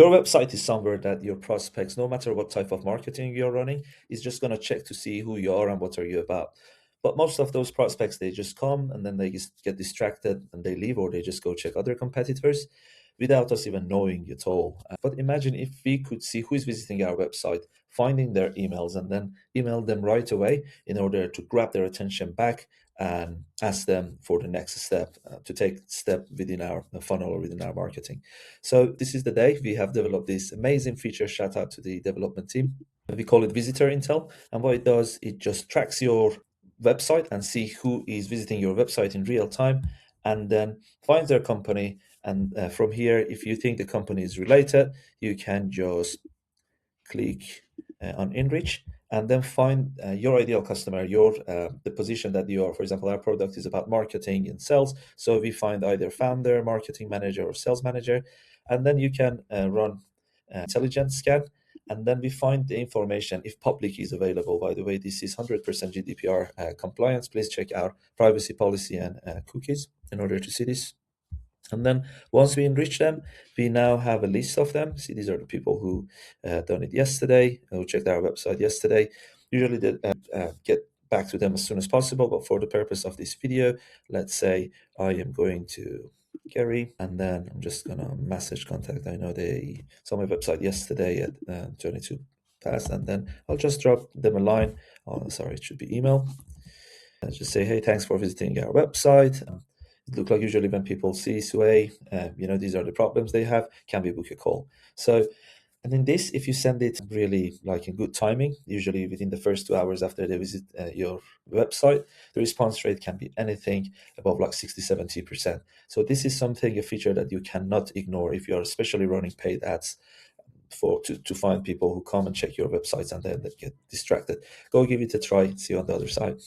Your website is somewhere that your prospects, no matter what type of marketing you're running, is just going to check to see who you are and what are you about. But most of those prospects, they just come and then they just get distracted and they leave, or they just go check other competitors without us even knowing at all. But imagine if we could see who is visiting our website, finding their emails, and then email them right away in order to grab their attention back and ask them for the next step, to take step within our funnel or within our marketing. So this is the day we have developed this amazing feature. Shout out to the development team. We call it Visitor Intel, and what it does, it just tracks your website and see who is visiting your website in real time, and then finds their company. And from here, if you think the company is related, you can just click on Enrich, and then find your ideal customer, your the position that you are. For example, our product is about marketing and sales, so we find either founder, marketing manager, or sales manager, and then you can run intelligence scan, and then we find the information if public is available. By the way, this is 100% GDPR compliance. Please check our privacy policy and cookies in order to see this. And then once we enrich them, we now have a list of them. See, these are the people who done it yesterday, who checked our website yesterday. Usually they get back to them as soon as possible, but for the purpose of this video, let's say I am going to Gary, and then I'm just gonna message contact. I know they saw my website yesterday at 22 past, and then I'll just drop them a line. Oh, sorry, it should be email. And just say, hey, thanks for visiting our website. It looks like usually when people see SWAI, these are the problems they have. Can we book a call? So, and in this, if you send it really like in good timing, usually within the first 2 hours after they visit your website, the response rate can be anything above like 60-70%. So this is something, a feature that you cannot ignore if you're especially running paid ads to find people who come and check your websites and then they get distracted. Go give it a try. See you on the other side.